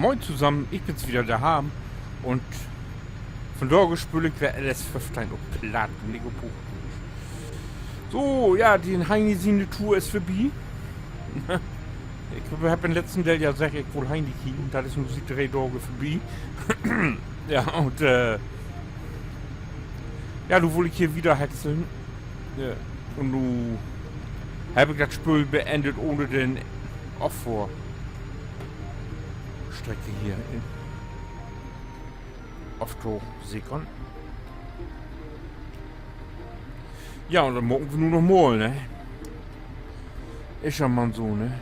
Moin zusammen, ich bin's wieder daheim und von da gespült wer alles verstein und platt Lego Buch. So, ja, die Heini Tour ist vorbei. Ich hab im letzten Teil ja gesagt, ich wohl Heini hin, da ist nur die 3 Tage vorbei. Ja, und ja, du wollte ich hier wieder häckseln. Ja, und du habe ich das Spiel beendet ohne den Auffahrstrecke hier in Ofto-Sekon. Ja, und dann morgen wir nur noch mal, ne? Ist ja mal so, ne?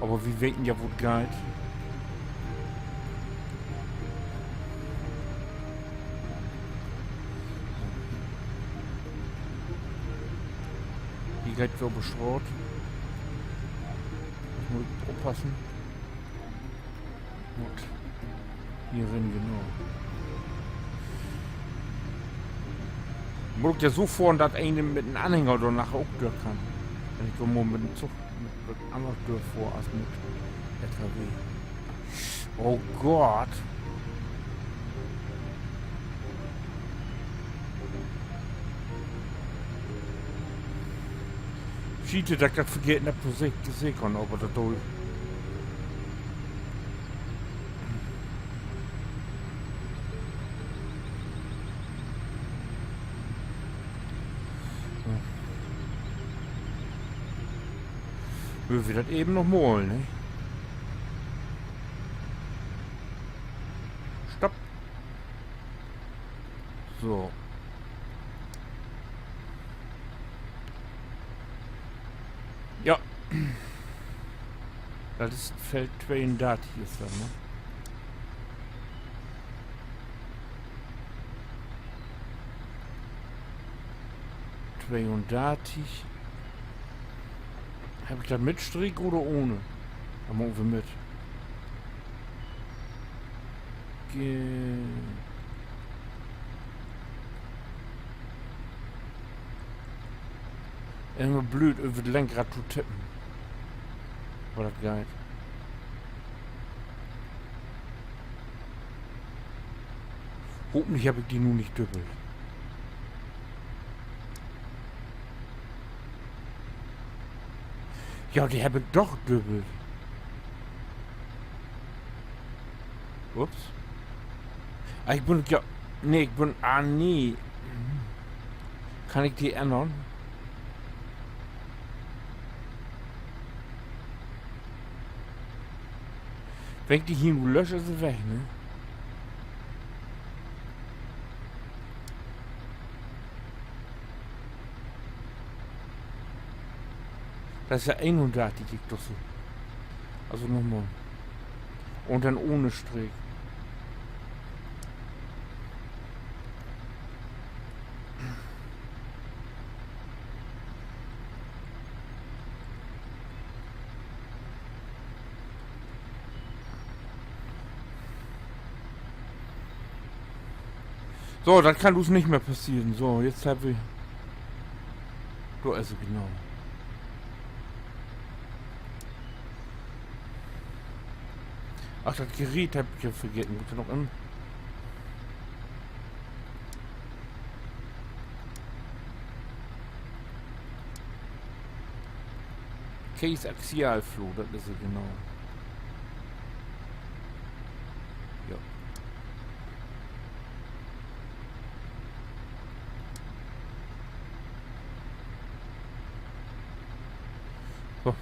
Aber wir weten ja, wo es geht. Hier geht glaube ich Schrott. Ich muss aufpassen. Und hier rennen genau. Muss ja so vor, dass einer mit einem Anhänger oder nachher auch durch kann. Wenn ich mal mit dem Zug mit einem anderen durch vor als mit LKW. Oh Gott. Schiete, dass das vergeht nicht gesehen kann, aber das durch. Wir das eben noch mal, ne? Stopp. So. Ja. Das ist Feld 32 ist das, ne? Habe ich das mit Strick oder ohne? Da machen wir mit. Immer blöd über das Lenkrad zu tippen. War das geil. Hoffentlich habe ich die nun nicht düppelt. Ja, die habe ich doch dübbelt. Ups. Ah, ich bin ja. Nee, ich bin. Ah, nee. Kann ich die ändern? Wenn ich die hier nur lösche, ist sie weg, ne? Das ist ja 31, ich doch so. Also nochmal. Und dann ohne Strick. So, das kann uns nicht mehr passieren. So, jetzt habe ich... So, also genau. Ach, das Gerät habe ich ja vergessen. Bitte noch im... Case Axialflow, das ist es genau. Ja. So.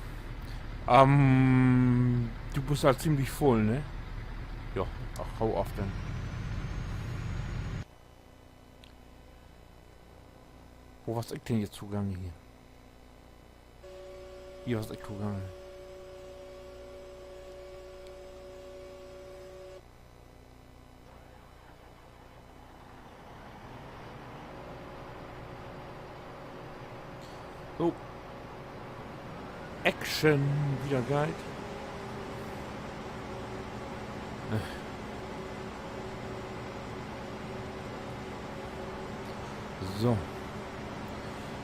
Du bist halt ziemlich voll, ne? Ja, ach, hau auf dann. Wo was ich denn jetzt zugange hier? Hier was ich zugange. So. Action, wieder geil. So.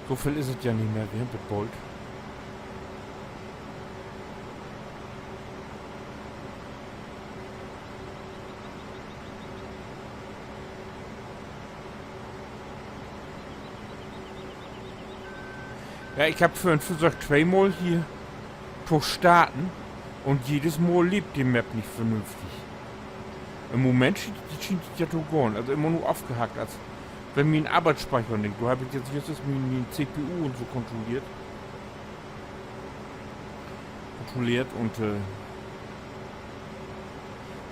So viel ist es ja nicht mehr. Wir haben das Bolt. Ja, ich habe für ein Versuch zweimal hier zu starten und jedes Mal lebt die Map nicht vernünftig. Im Moment scheint die ja zu gehen, also immer nur aufgehackt, als wenn mir ein Arbeitsspeicher nicht. Du habe ich jetzt ist mir die CPU und so kontrolliert. Und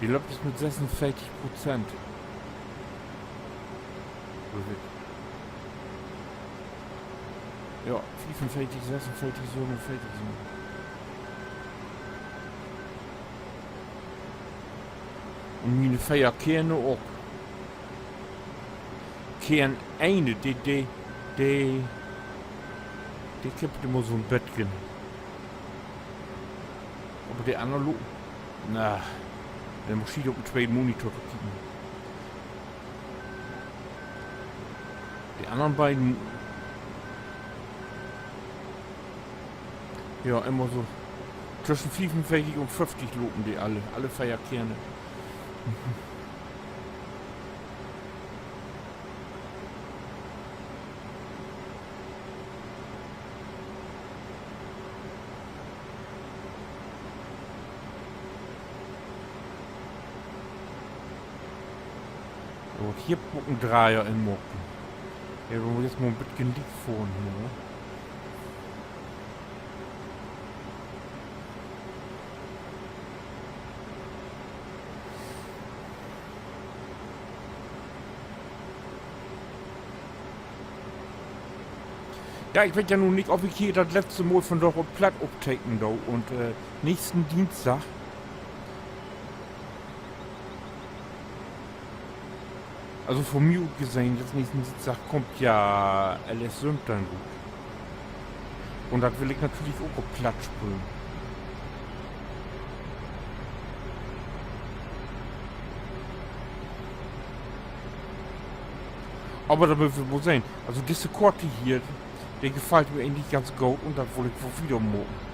die läuft es mit 46%. Ja, 45, 46, 47 so. Und meine Feierkerne auch. Kern eine, die kippt immer so ein Bettchen. Aber der andere Lo. Na, der muss ich auf den zweiten Monitor kicken. Die anderen beiden. Ja, immer so. Zwischen 45 und 50 lopen die alle Feierkerne. So, hier gucken Dreier in Mocken. Ja, wir müssen jetzt mal ein bisschen lieb fahren hier, ne? Ja, ich weiß ja nun nicht, ob ich hier das letzte Mal von der Platt abtaken da und nächsten Dienstag. Also von mir gesehen, jetzt nächsten Dienstag kommt ja LS Sümptern gut. Und das will ich natürlich auch auf Platt sprühen. Aber da müssen wir wohl sehen. Also diese Korte hier, der gefällt mir eigentlich ganz gut und das wollte ich wohl wieder machen.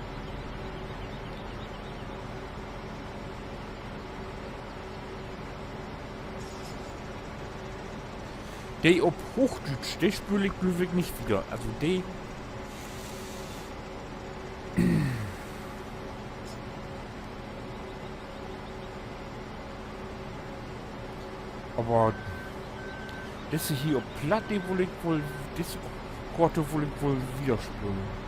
Der auf Hochdeutsch, der spüre ich glücklich nicht wieder. Also der. Aber das hier auf Platt, die wollte ich wohl, diese Korte wollte ich wohl wieder spüren.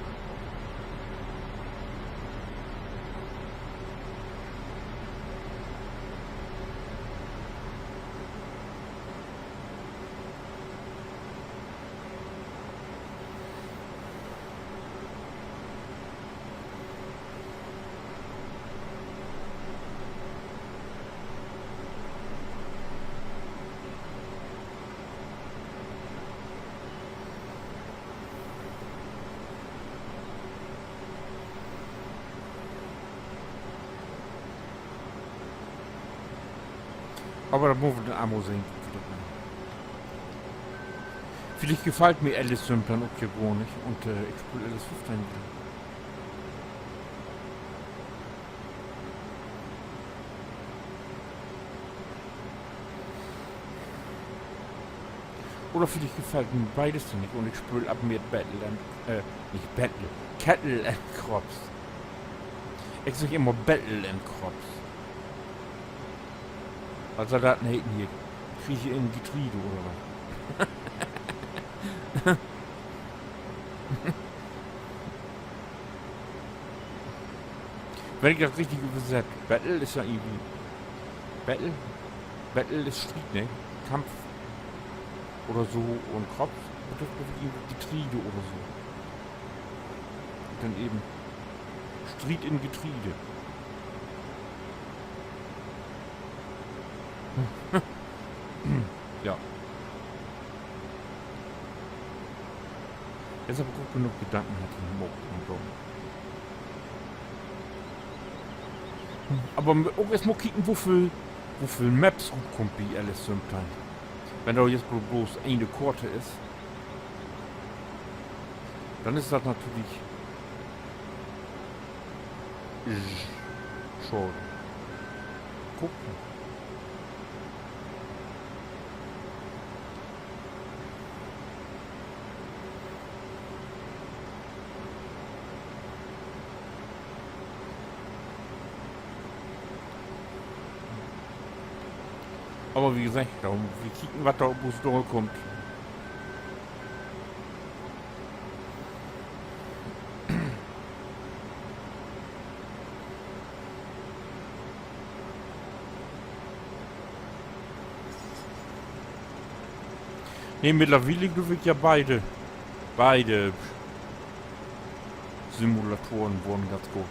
Aber da muss man den Amo sehen. Vielleicht gefällt mir Alice Sümptern auch hier gar nicht und ich spiele Alice 15 wieder. Oder vielleicht gefällt mir beides nicht und ich spiele ab mir Battle and, nicht Battle, Kettle and Crops. Ich sag immer Battle and Crops. Was soll das denn hier? Kriege ich in Getriebe oder was? Wenn ich das richtig übersetze, Battle ist ja irgendwie. Battle ist Street, ne? Kampf oder so und Kopf betrifft irgendwie Getriebe oder so. Und dann eben Street in Getriebe. Ja. Jetzt aber gut genug Gedanken hat ich Mock und so. Aber erst mal kicken, wofür Maps rumkommt wie Alice Sümptern. Wenn da jetzt bloß eine Korte ist, dann ist das natürlich schon. Gucken. Aber wie gesagt, wir kicken, was da auf uns durchkommt. Ne, mittlerweile dürfen ja beide Simulatoren wurden ganz gut.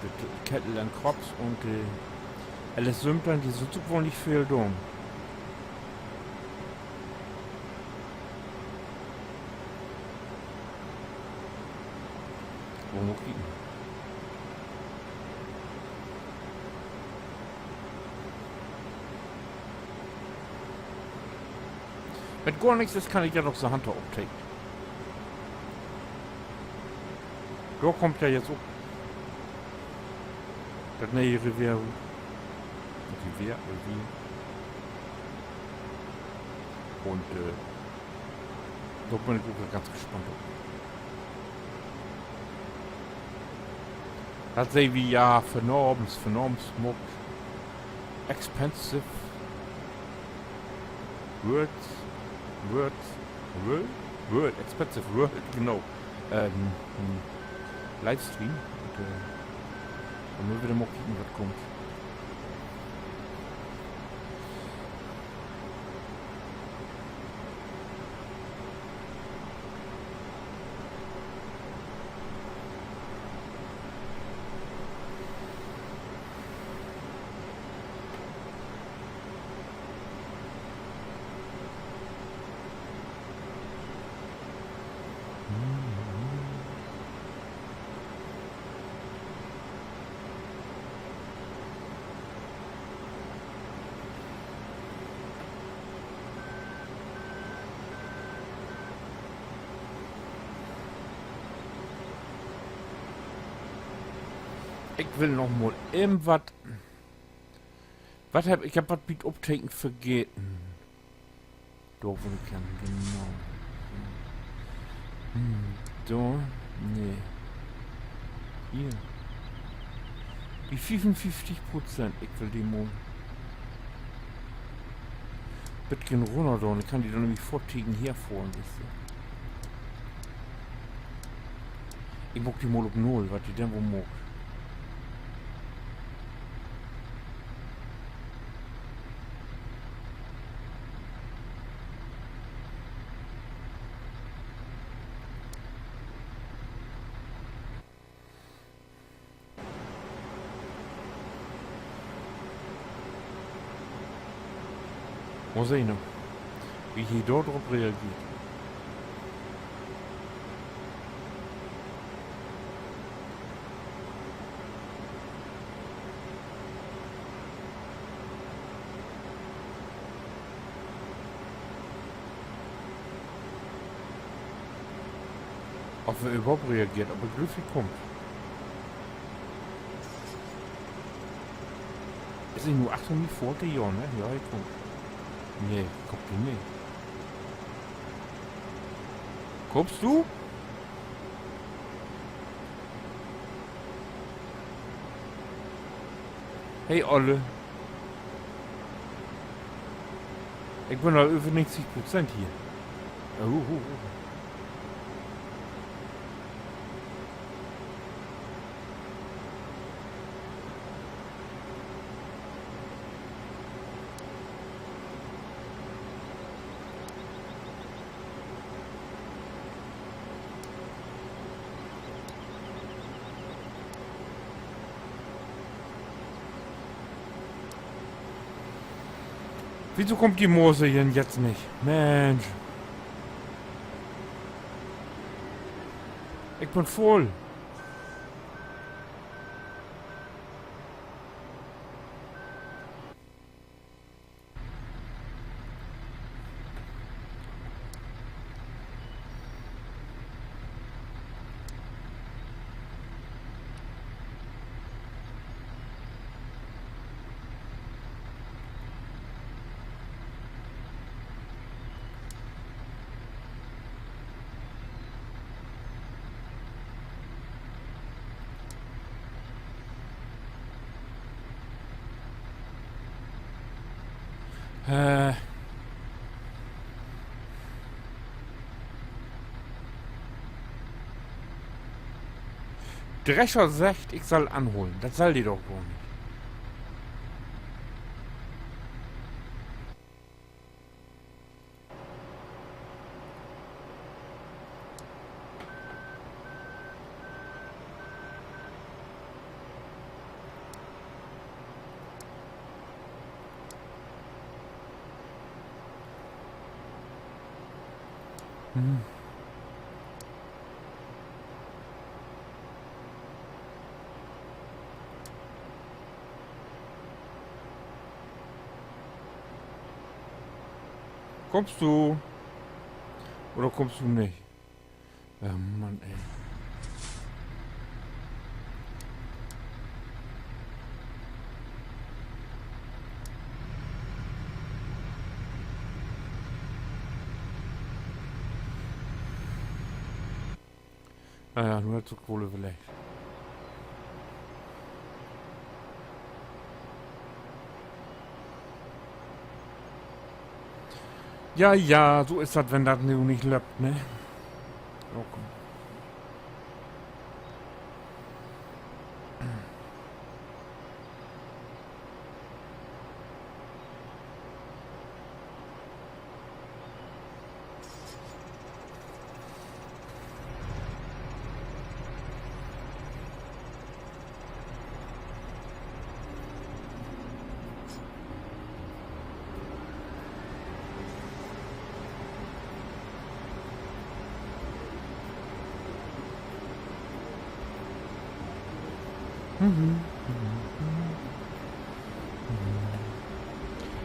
Kettle and Crops und alles Sümptern, die sind so wohl nicht viel dumm. Wo muss ich hin? Wenn gar nichts ist, kann ich ja noch so Hunter auftreten. Da kommt ja jetzt auch das neue Revier. Revier. Und da bin ich auch ganz gespannt. Das sei wie ja vernorben Smoke. Expensive Word, expensive Word, genau. Livestream. Und dann müssen wir wieder mal gucken, was kommt. Ich will noch mal irgendwas. Ich hab was mit Uptaken vergessen. Doof ich kann, genau. So, nee. Hier. Die 55%. Ich will die mal. Bisschen runter da. Ich kann die dann nämlich vortigen hier vor ein bisschen. Ich mag die mal auf 0, was die denn wohl mag. Mal sehen, wie hier dort drauf reagiert. Ob er überhaupt reagiert, ob er glücklich kommt. Ist nicht nur 8 Minuten vor, ja, ne? Ja, er kommt. Nee, guck die nicht. Guckst du? Hey Olle. Ich bin da über 90% hier. Oh. Wieso kommt die Moose hier jetzt nicht? Mensch. Ich bin voll. Drescher sagt, ich soll anholen. Das soll die doch gar nicht. Kommst du? Oder kommst du nicht? Ja, Mann, ey. Naja, nur zur Kohle vielleicht. Ja, ja, so ist das, wenn das nicht läuft, ne? Okay.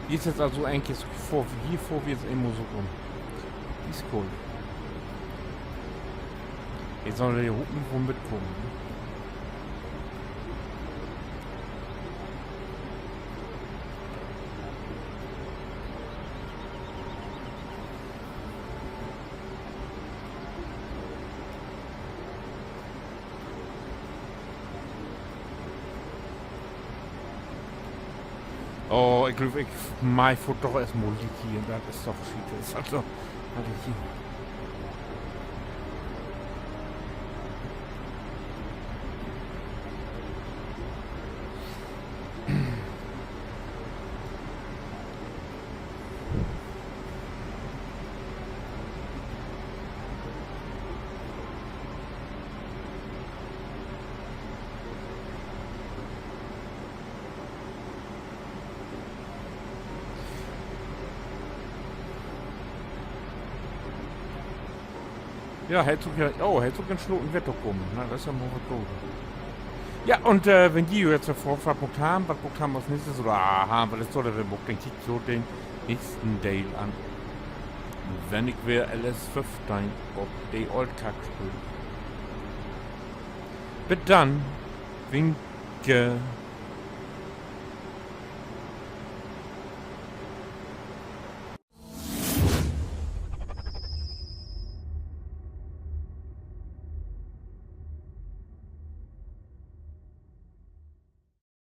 Hier ist jetzt also eigentlich hier vor wie jetzt immer so rum. Die ist cool. Jetzt soll der hier oben wo mitkommen. Ne? Oh, ich glaube, ich mein Foto doch erstmal hier. Das ist doch schick. Das ist also, warte hier. Ja, Herzog in Schloten wird doch kommen. Na, das ist ja mal was gut. Ja, und wenn die jetzt eine Vorfahrt haben, was guckt haben als nächstes, oder was ist so der Bock, dann kickt so den nächsten Dale an. Wenn ich wäre LS15 ob die Old Kack spielt. Bis dann, winke.